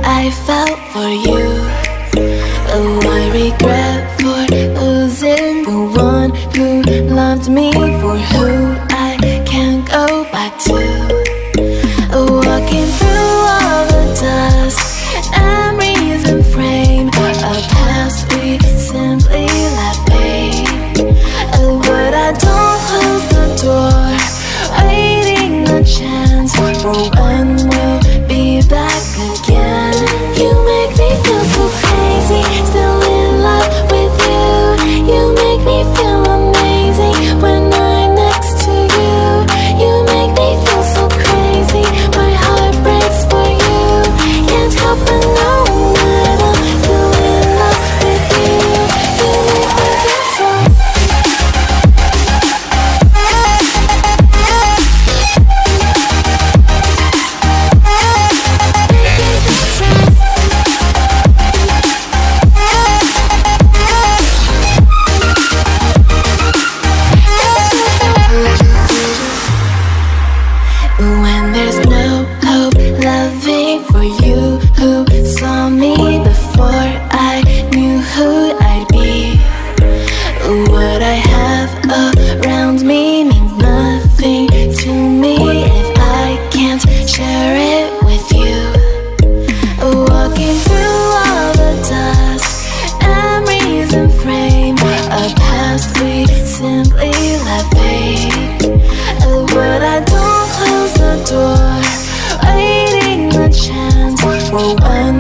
I felt for you. Oh, I regret for losing the one who loved me, for who I can't go back to. Walking through all the dust, memories and frame, a past we simply let fade. Oh, but I don't close the door, waiting a chance for when we'll be back again. You make me feel so crazy, still in love with you. You make me feel amazing when I'm next to you. You make me feel so crazy, my heart breaks for you. Can't help but know that I'm still in love with you. You make me feel so. When there's no hope, loving for you who saw me before I knew who I'd be. What I have around me means nothing to me if I can't share it with you. Walking through all the dust, memories and frame, a past we simply let fade. But I don't close the door, waiting a chance for when